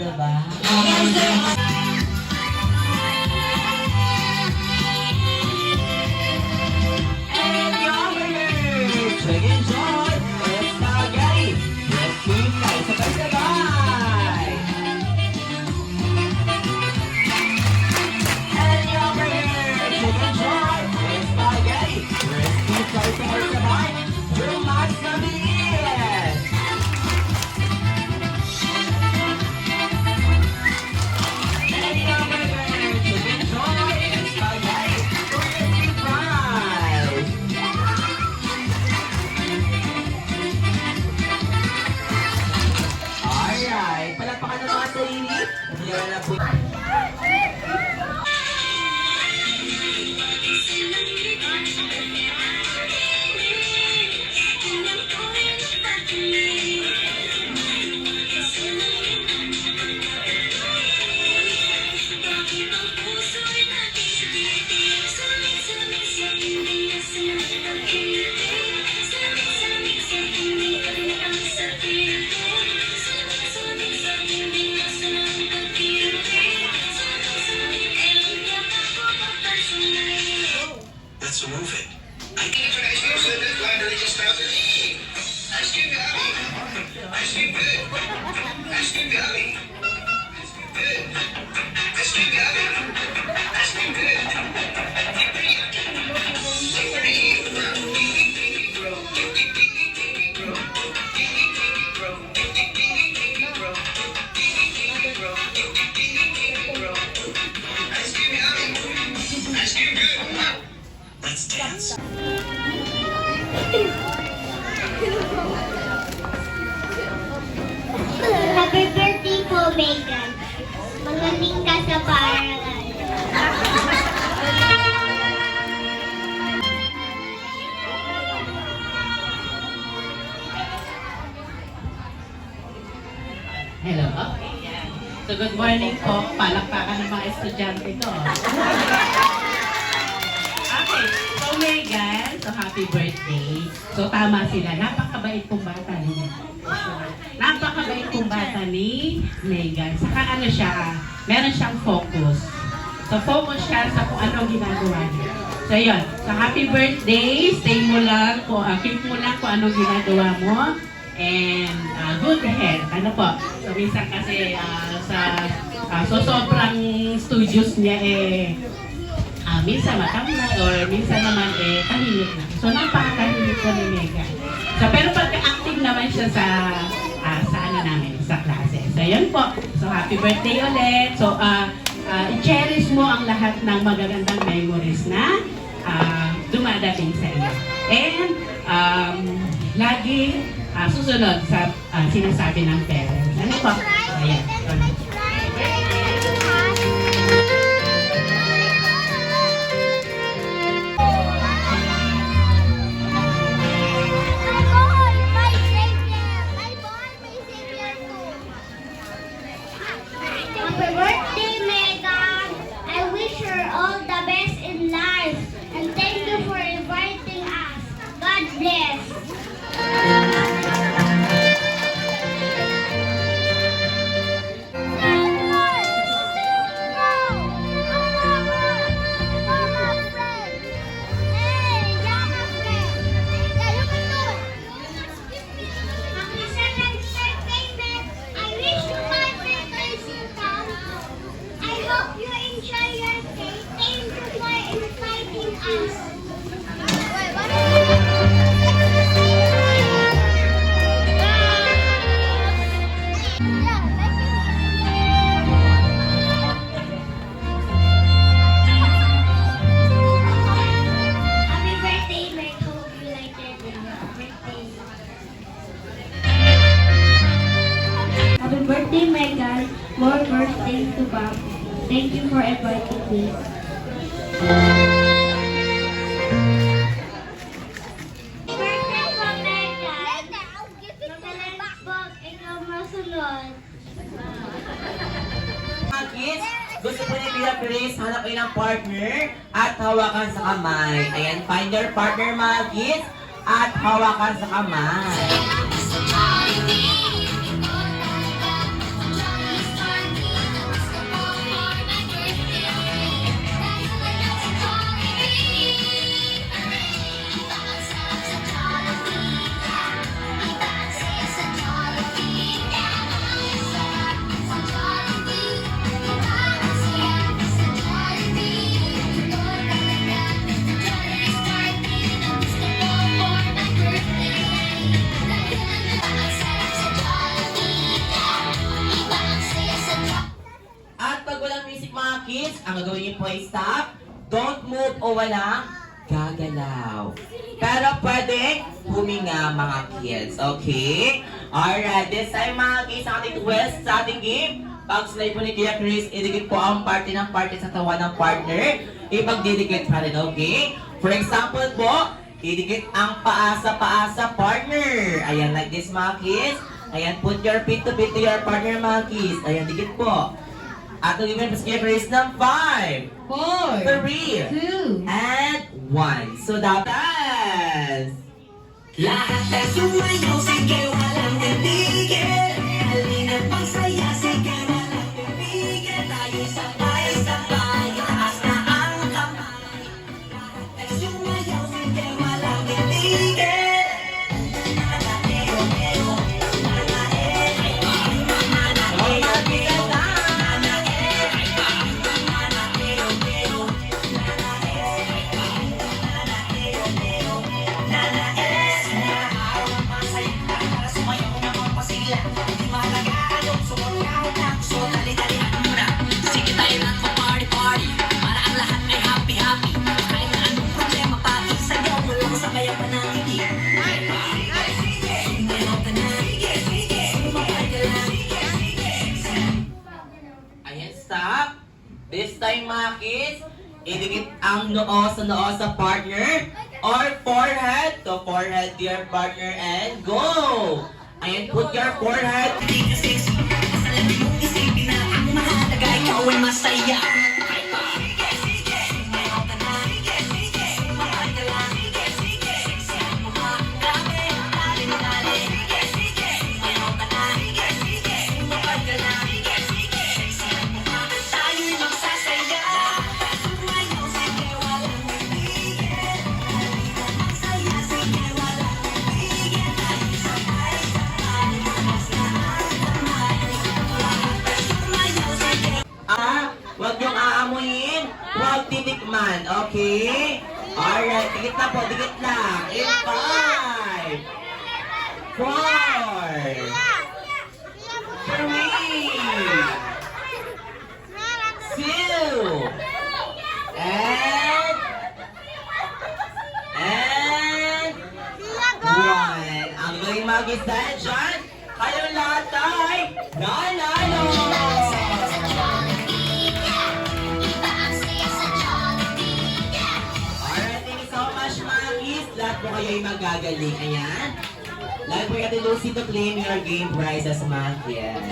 diba? And your chicken joy, spaghetti, crispy fries, sabay-sabay! And your chicken joy, spaghetti, crispy fries, sabay-sabay! Yung mas mabilis! And your chicken joy, spaghetti, crispy fries! Alright, palakpakan ng mga sarili. Yan na po. Let's move it. Ice cream good. Ice cream good. Ice cream good. Ice cream good. Ice cream good. Let's dance. Happy birthday po, Megan. Magaling ka sa paaralan. Hello. Okay, yan. So good morning po. Palakpakan ng mga estudyante ko. Okay. So Megan, so happy birthday. So tama sila. Napakabait pong bata niya. Napakabait pong bata ni Megan. Saka ano siya, meron siyang focus. So focus siya sa kung anong ginagawa niya. So yun. So happy birthday. Stay mo lang. Keep mo lang kung anong ginagawa mo. And good health. Ano po? So minsan kasi so sobrang studios niya minsan matamlay or minsan naman tahimik na. So napakatahimik ko ni Megan. So pero pagka-active naman siya sa ano namin, sa klase. So yun po. So happy birthday ulit. So i-cherish mo ang lahat ng magagandang memories na dumadating sa iyo. And lagi susunod sa sinasabi ng parents. Ano po? Ayan. Happy birthday, Megan. I wish her all the best in life. And thank you for inviting us. God bless. Happy second birthday, Meg. I wish you my birthday to come. I hope you enjoy your day. Thank you for inviting us. Happy birthday, Meg. Hope you like it. Birthday. Happy birthday, Megan. More birthday to Bob. Thank you for inviting me. Birthday po, Megan. Magaling Bob, ikaw masunod. Mga kids, gusto po ni Kuya Chris, hanap kayo ng partner at hawakan sa kamay. Ayan, find your partner mga kids at hawakan sa kamay. sige po, stop. Don't move o walang gagalaw. Pero pwede huminga mga kids, okay? Alright, this time mga kids, sa ating twist, sa ating game, pag slide po ni Kuya Chris, idikit po ang party sa tawa ng partner. Ipagdidikit pa rin, okay? For example po, idikit ang paa sa partner. Ayan, like this mga kids. Ayan, put your feet to your partner mga kids. Ayan, dikit po. At nagiging po si Kuya Chris ng 5, 4, 3, 2, and 1. So dapat Lahat ay sumayaw, sige walang tigil. Halina't magsaya, sige walang pipigil. Tayo sabay-sabay, taas na ang kamay. Lahat ay sumayaw, sige walang tigil. Nana-eo-eo, nana-eo, nana-eo-eo, nana-eo-eo, nana-eo-eo, nana-eo. Ayan, stop. This time mga kids, idikit ang noo sa partner or forehead to forehead dear partner and go. Ayan, put your forehead. Ikaw ay masaya. Tayo'y magsasaya. Sumayaw, sige walang pipigil. Magsaya, sige walang pipigil. Tayo'y sabay-sabay, taas na ang kamay. Sumayaw, sige. Huwag niyong aamuyin. Huwag titikman, okay? Alright, dikit na po, dikit lang. In 5, 4, 3, 2, and 1. Ang galing magis dahil dyan, kayong lahat ay nanalo! Alright, thank you so much mga kids. Lahat po kayo ay magagaling. Ayan. Lahat po kayo Lucy to claim your game prizes mga kids.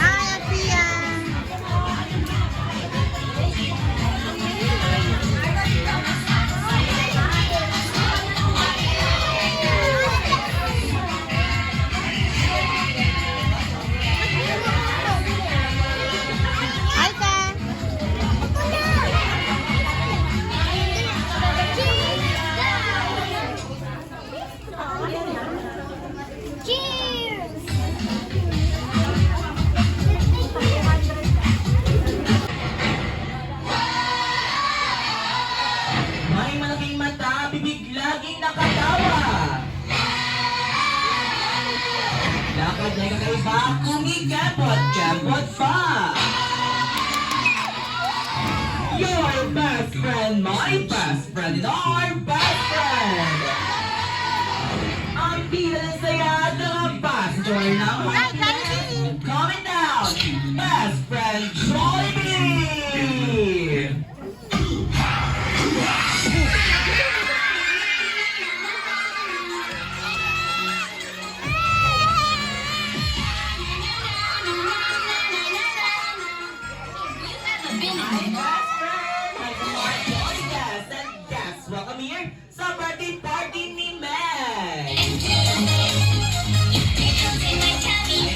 Hi, Afia. Hi, Ka. Cheers! May malaking mata, bibig laging nakatawa. Lakad na kakaiba, kumikapot-kapot pa. Your best friend, my best friend, and our best friend. Ang pila ng saya ng pastor ng happiness. Comment down, best friend Jollibee. Welcome here sa birthday party ni Meg! Ay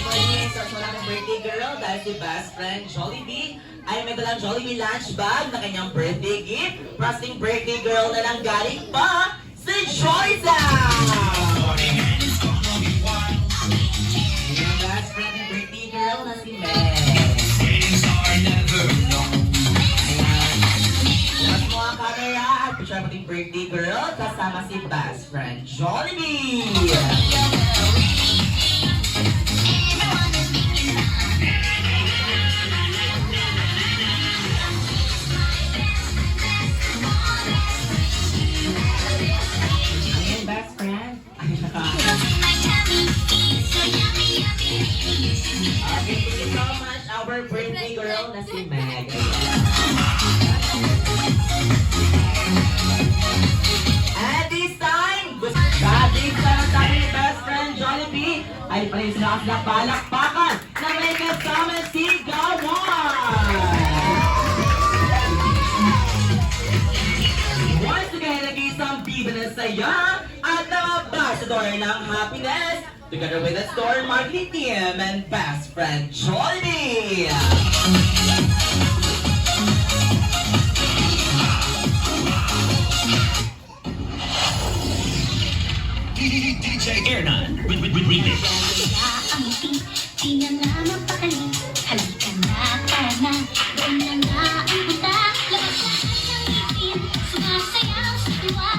mo rin sa wala ng birthday girl dahil si best friend Jollibee ay may dalang Jollibee lunch bag na kanyang birthday gift. Frosting birthday girl na lang galing pa si Joyza! Yung best friend ng birthday girl na si Meg. Mas mga camera at siya pating birthday girl kasama si best friend Jollibee. Ayan, best friend. Okay, thank you so much, our birthday girl na si Meg. At this time, dating sa tayo ni best friend Jollibee, ay pala sila na palakpakan na may kasama si Gawan! Once again, nag-isang biba na saya at ang ambassador ng happiness together with the store marketing team and best friend Jollibee! DJ Airnon remix. Di na nga mapakali, halika na, tara na, doon na nga ang punta, labas na ng ngipin, sumasayaw sa tuwa,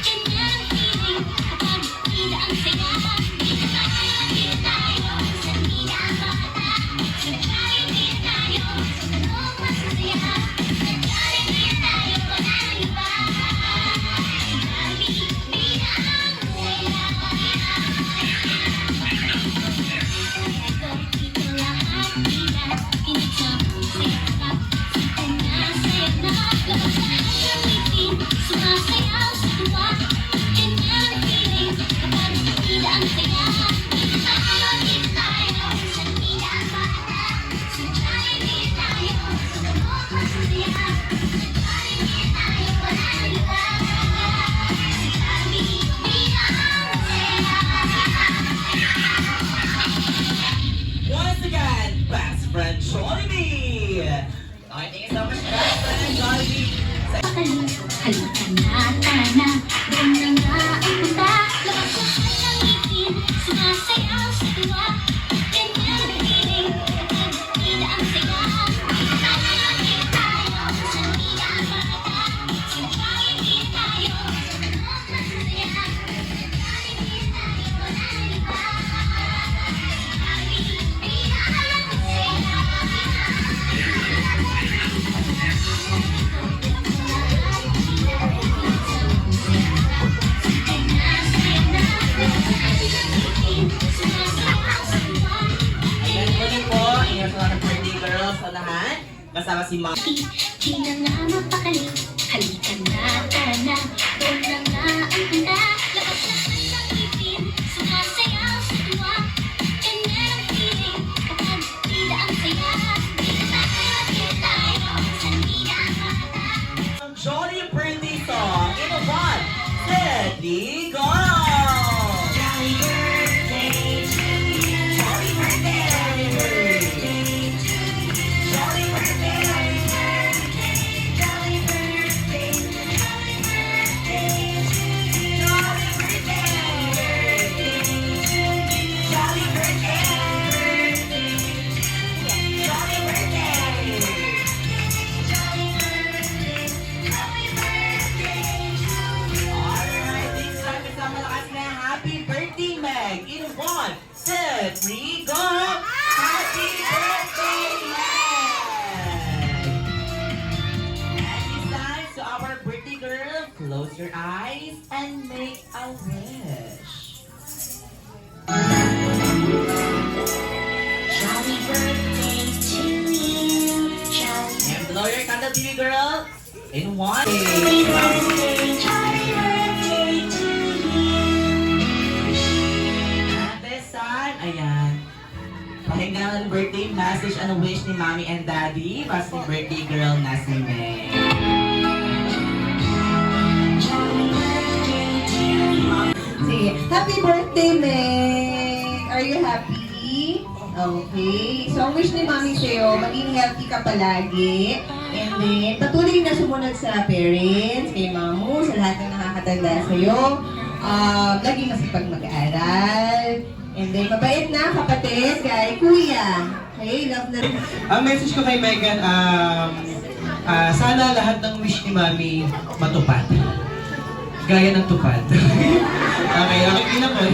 ganyan ang feeling, kapag tila ang saya, dito tayo, sa nila ang bata, nagkaibig tayo, sa tanong masasaya, nagkaibig tayo, wala nang iba, nagkaibig ang saya. Once again, best friend Jollibee! Okay, thank you so much, best friend Jollibee! Halika na, tara na, doon na nga ang punta, labas na ng ngipin, sumasayaw sa tuwa, ganyan ang feeling, kapag tila ang saya, nagkaibig tayo, sa nila ang bata, nagkaibig tayo, sa tanong masasaya, nagkaibig tayo, wala nang iba, nagkaibig ang saya. Ayan po din po, ingat sa mga birthday girls sa lahat. Kasama si Mom. Di na nga mapakali, halika na, tara na, doon na nga ang punta, labas na ng ngipin, sumasayaw sa tuwa, 1, 2, 3, go! Happy birthday, Meg! And it's time to our birthday girl. Close your eyes and make a wish. Jolly birthday to you. Jolly And blow your candle, baby girl. In 1. birthday, jolly birthday to you. At this time, ayan. Pahinga ng birthday message and wish ni Mommy and Daddy para sa birthday girl na si Meg. Jolly birthday to you. Sige. Happy birthday, Meg! Are you happy? Okay. So, ang wish ni Mami sa'yo, maging healthy ka palagi. And then, patuloy na sumunod sa parents, kay Mamu, sa lahat ng nakakatanda sa'yo. Lagi masipag mag-aaral. And then, mabait na kapatid kay Kuya. Okay, love na rin. Ang message ko kay Megan, sana lahat ng wish ni Mami matupad. Gaya ng tupad. Okay, yun ako.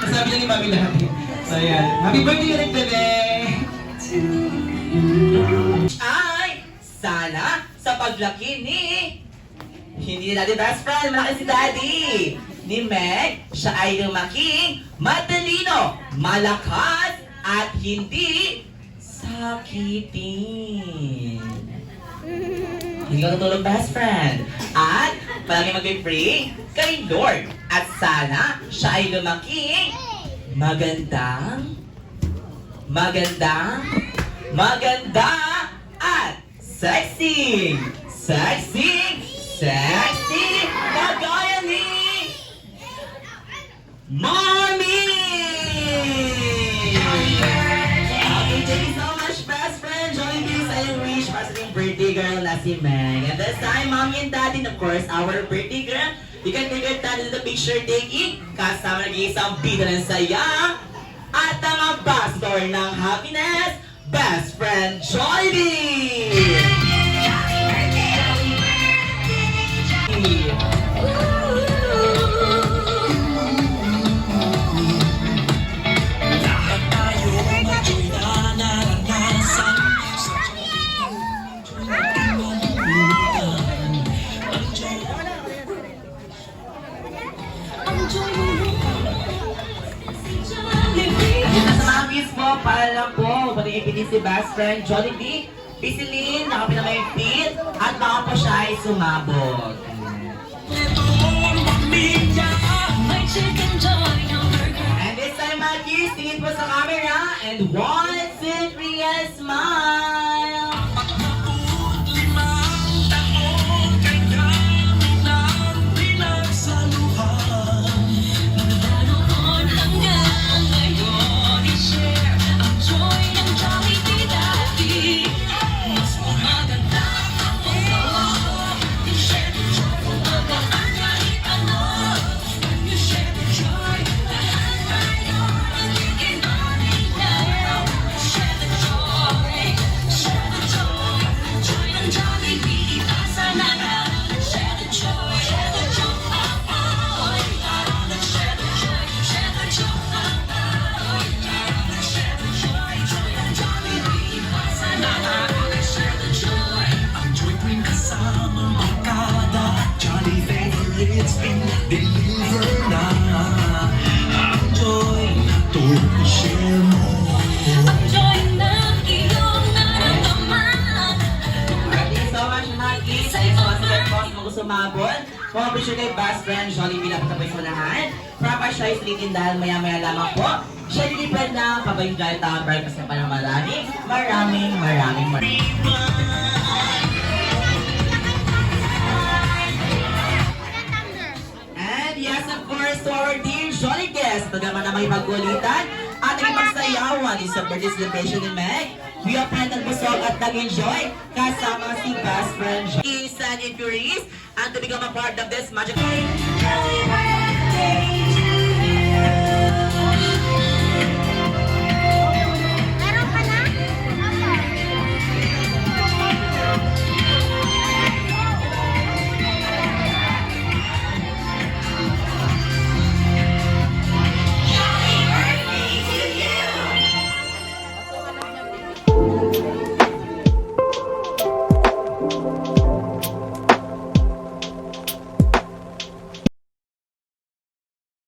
Sabi niya ni Mami lahat eh. So, yan. Happy birthday ulit, bebe! Ay, sana sa paglaki ni hindi na Daddy best friend, malaki si Daddy. Ni Meg, siya ay lumaking matalino, malakas, at hindi sakitin. Hindi ka tutulog best friend. At palagi mag-pray kay Lord. At sana siya ay lumaking magandang, at sexy, kagaya ni Mommy! Okay, thank you so much, best friend. Jollibee sa iyong wish para sa iyong birthday girl na si Meg. And this time, Mommy and Daddy, and of course, our birthday girl, you can take your time to the picture taking kasama nag-iisang bida ng saya at ang ambassador ng happiness, best friend Jollibee! Para lang po, pati ipitin si best friend Jollibee, Pisilin, nakapinamahigpit, at baka pa siya ay sumabog. And this time, Matthew, tingin po sa camera, and 1, 2, 3, and smile! Sumabot. Kung appreciate kay best friend Jollibee na patapos mo lahat. Proper siya islitin dahil maya-maya lamang po. Siya lilipad na pabayong dahil tawag breakfast na pa ng maraming. And yes, of course, to our dear Jolly guests, pagkaman na may pagkulitan at naging magsayawan sa birthday celebration ni Meg. We are friend busog at nag-enjoy kasama si best friend Jollibee and Inquiries and to become a part of this magic. Happy birthday!